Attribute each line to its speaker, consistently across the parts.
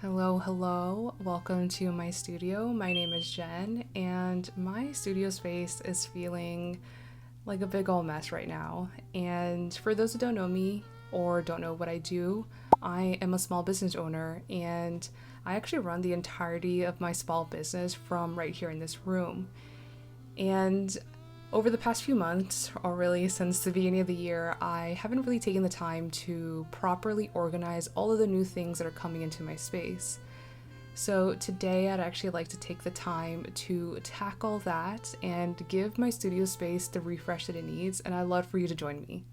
Speaker 1: Hello, hello. Welcome to my studio. My name is Jen, and my studio space is feeling like a big old mess right now. And for those who don't know me or don't know what I do, I am a small business owner, and I actually run the entirety of my small business from right here in this room. And over the past few months, or really since the beginning of the year, I haven't really taken the time to properly organize all of the new things that are coming into my space. So today I'd actually like to take the time to tackle that and give my studio space the refresh that it needs, and I'd love for you to join me.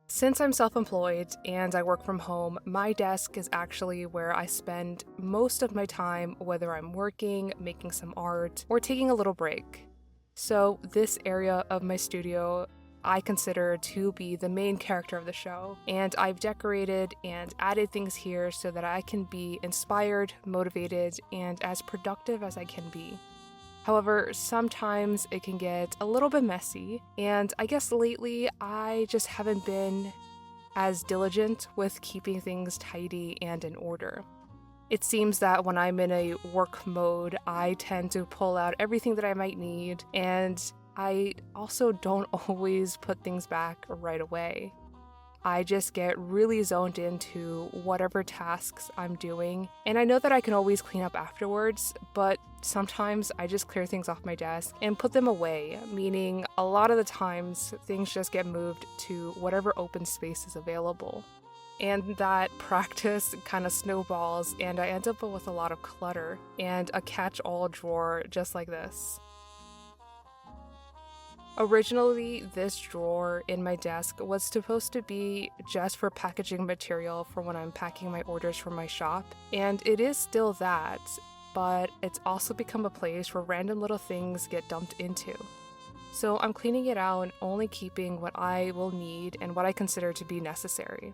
Speaker 1: Since I'm self-employed and I work from home, my desk is actually where I spend most of my time, whether I'm working, making some art, or taking a little break. So this area of my studio I consider to be the main character of the show, and I've decorated and added things here so that I can be inspired, motivated, and as productive as I can be. However, sometimes it can get a little bit messy, and I guess lately I just haven't been as diligent with keeping things tidy and in order. It seems that when I'm in a work mode, I tend to pull out everything that I might need, and I also don't always put things back right away. I just get really zoned into whatever tasks I'm doing, and I know that I can always clean up afterwards, but sometimes I just clear things off my desk and put them away, meaning a lot of the times things just get moved to whatever open space is available. And that practice kind of snowballs, and I end up with a lot of clutter and a catch-all drawer just like this. Originally, this drawer in my desk was supposed to be just for packaging material for when I'm packing my orders from my shop, and it is still that, but it's also become a place where random little things get dumped into. So I'm cleaning it out and only keeping what I will need and what I consider to be necessary.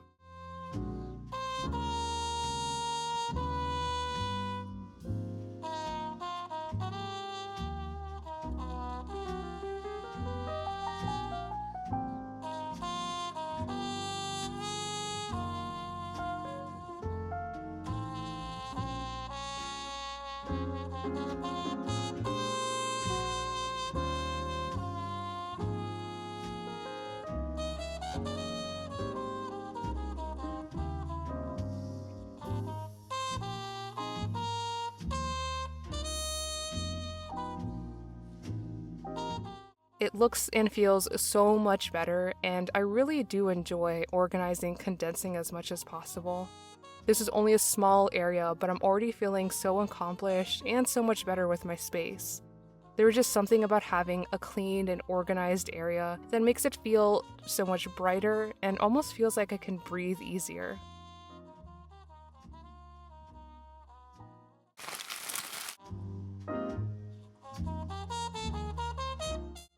Speaker 1: It looks and feels so much better, and I really do enjoy organizing, condensing as much as possible. This is only a small area, but I'm already feeling so accomplished and so much better with my space. There is just something about having a clean and organized area that makes it feel so much brighter and almost feels like I can breathe easier.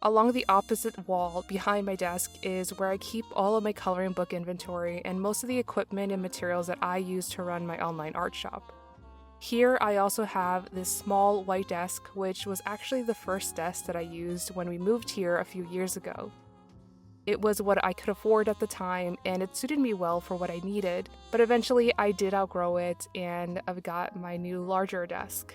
Speaker 1: Along the opposite wall behind my desk is where I keep all of my coloring book inventory and most of the equipment and materials that I use to run my online art shop. Here I also have this small white desk, which was actually the first desk that I used when we moved here a few years ago. It was what I could afford at the time, and it suited me well for what I needed, but eventually I did outgrow it and I've got my new larger desk.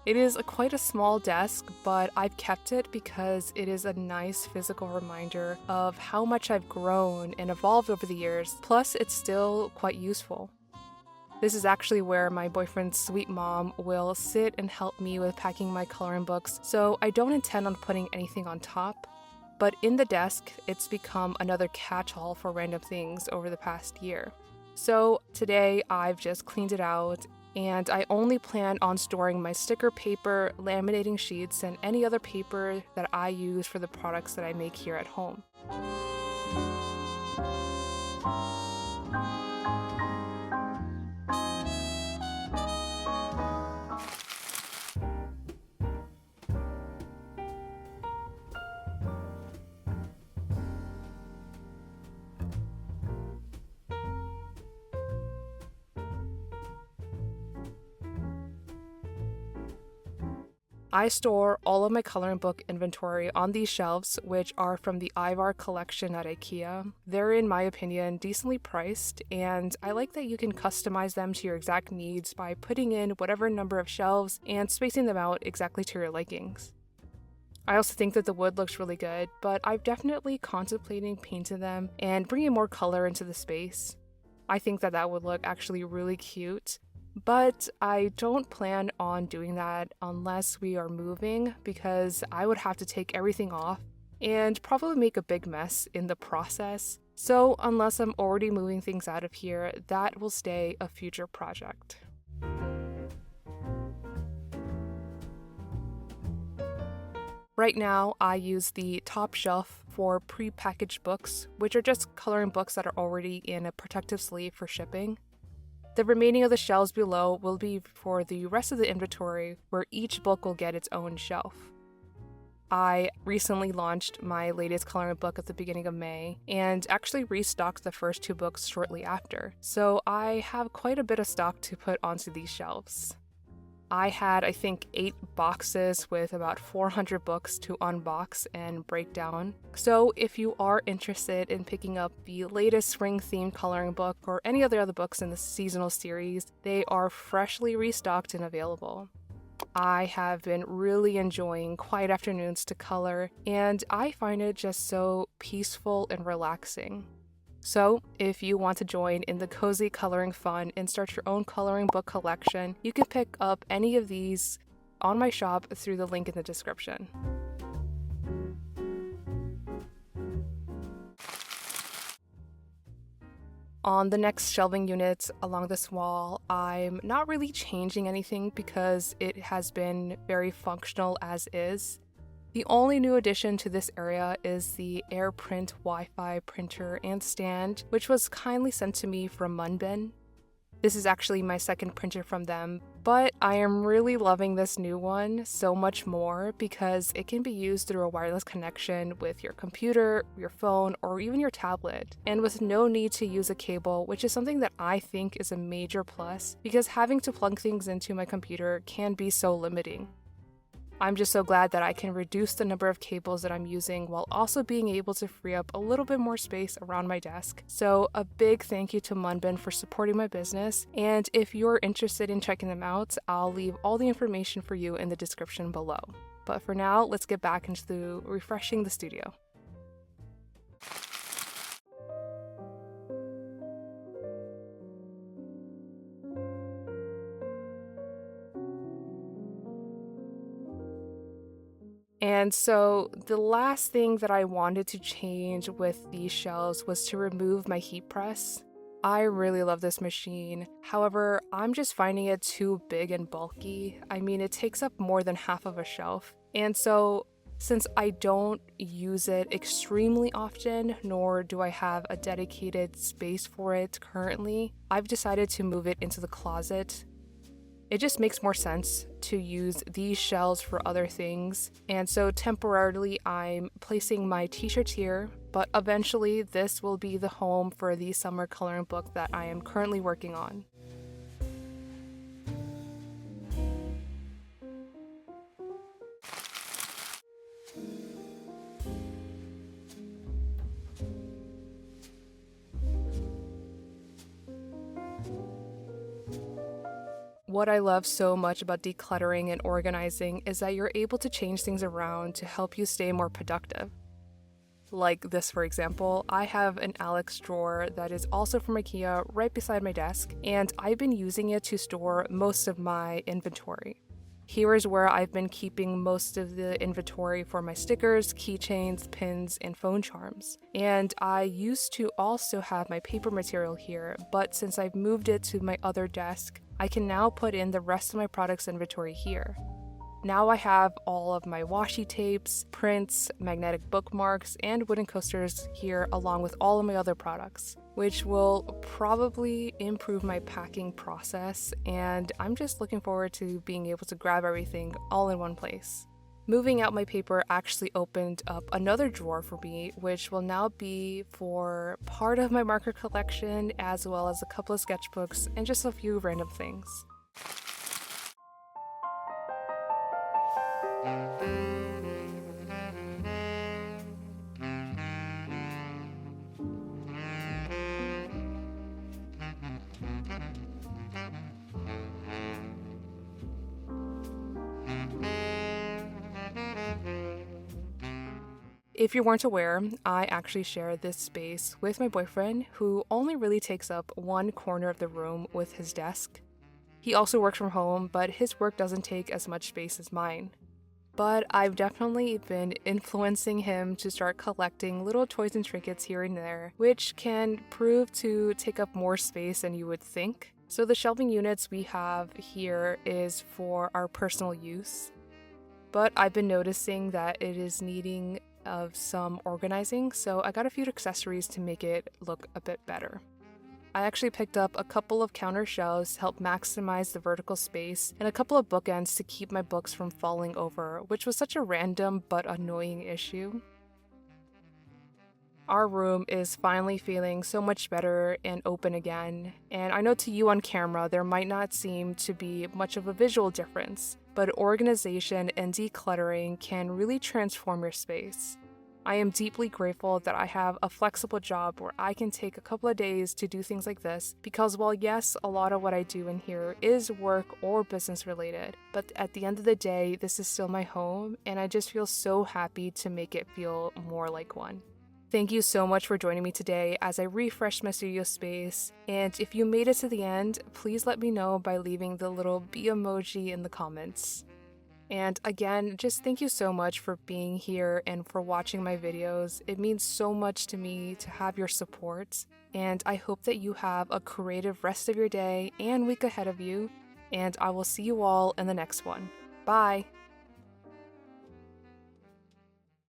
Speaker 1: It is quite a small desk, but I've kept it because it is a nice physical reminder of how much I've grown and evolved over the years, plus it's still quite useful. This is actually where my boyfriend's sweet mom will sit and help me with packing my coloring books, so I don't intend on putting anything on top. But in the desk, it's become another catch-all for random things over the past year. So today I've just cleaned it out, and I only plan on storing my sticker paper, laminating sheets, and any other paper that I use for the products that I make here at home. I store all of my coloring book inventory on these shelves, which are from the Ivar collection at IKEA. They're, in my opinion, decently priced, and I like that you can customize them to your exact needs by putting in whatever number of shelves and spacing them out exactly to your likings. I also think that the wood looks really good, but I'm definitely contemplating painting them and bringing more color into the space. I think that that would look actually really cute. But I don't plan on doing that unless we are moving, because I would have to take everything off and probably make a big mess in the process. So unless I'm already moving things out of here, that will stay a future project. Right now, I use the top shelf for pre-packaged books, which are just coloring books that are already in a protective sleeve for shipping. The remaining of the shelves below will be for the rest of the inventory, where each book will get its own shelf. I recently launched my latest coloring book at the beginning of May, and actually restocked the first 2 books shortly after, so I have quite a bit of stock to put onto these shelves. I had, I think, 8 boxes with about 400 books to unbox and break down. So if you are interested in picking up the latest spring-themed coloring book or any of the other books in the seasonal series, they are freshly restocked and available. I have been really enjoying quiet afternoons to color, and I find it just so peaceful and relaxing. So, if you want to join in the cozy coloring fun and start your own coloring book collection, you can pick up any of these on my shop through the link in the description. On the next shelving unit along this wall, I'm not really changing anything because it has been very functional as is. The only new addition to this area is the AirPrint Wi-Fi printer and stand, which was kindly sent to me from MUNBYN. This is actually my second printer from them, but I am really loving this new one so much more because it can be used through a wireless connection with your computer, your phone, or even your tablet, and with no need to use a cable, which is something that I think is a major plus because having to plug things into my computer can be so limiting. I'm just so glad that I can reduce the number of cables that I'm using while also being able to free up a little bit more space around my desk. So a big thank you to MUNBYN for supporting my business, and if you're interested in checking them out, I'll leave all the information for you in the description below. But for now, let's get back into refreshing the studio. And so the last thing that I wanted to change with these shelves was to remove my heat press. I really love this machine. However, I'm just finding it too big and bulky. I mean, it takes up more than half of a shelf. And so since I don't use it extremely often, nor do I have a dedicated space for it currently, I've decided to move it into the closet. It just makes more sense to use these shelves for other things, and so temporarily I'm placing my t-shirts here, but eventually this will be the home for the summer coloring book that I am currently working on. What I love so much about decluttering and organizing is that you're able to change things around to help you stay more productive. Like this, for example, I have an Alex drawer that is also from IKEA right beside my desk, and I've been using it to store most of my inventory. Here is where I've been keeping most of the inventory for my stickers, keychains, pins, and phone charms. And I used to also have my paper material here, but since I've moved it to my other desk, I can now put in the rest of my products inventory here. Now I have all of my washi tapes, prints, magnetic bookmarks, and wooden coasters here along with all of my other products, which will probably improve my packing process, and I'm just looking forward to being able to grab everything all in one place. Moving out my paper actually opened up another drawer for me, which will now be for part of my marker collection, as well as a couple of sketchbooks and just a few random things. If you weren't aware, I actually share this space with my boyfriend, who only really takes up one corner of the room with his desk. He also works from home, but his work doesn't take as much space as mine. But I've definitely been influencing him to start collecting little toys and trinkets here and there, which can prove to take up more space than you would think. So the shelving units we have here is for our personal use, but I've been noticing that it is needing of some organizing, so I got a few accessories to make it look a bit better. I actually picked up a couple of counter shelves to help maximize the vertical space and a couple of bookends to keep my books from falling over, which was such a random but annoying issue. Our room is finally feeling so much better and open again, and I know to you on camera there might not seem to be much of a visual difference, but organization and decluttering can really transform your space. I am deeply grateful that I have a flexible job where I can take a couple of days to do things like this, because while yes, a lot of what I do in here is work or business related, but at the end of the day, this is still my home, and I just feel so happy to make it feel more like one. Thank you so much for joining me today as I refreshed my studio space, and if you made it to the end, please let me know by leaving the little bee emoji in the comments. And again, just thank you so much for being here and for watching my videos. It means so much to me to have your support, and I hope that you have a creative rest of your day and week ahead of you, and I will see you all in the next one. Bye!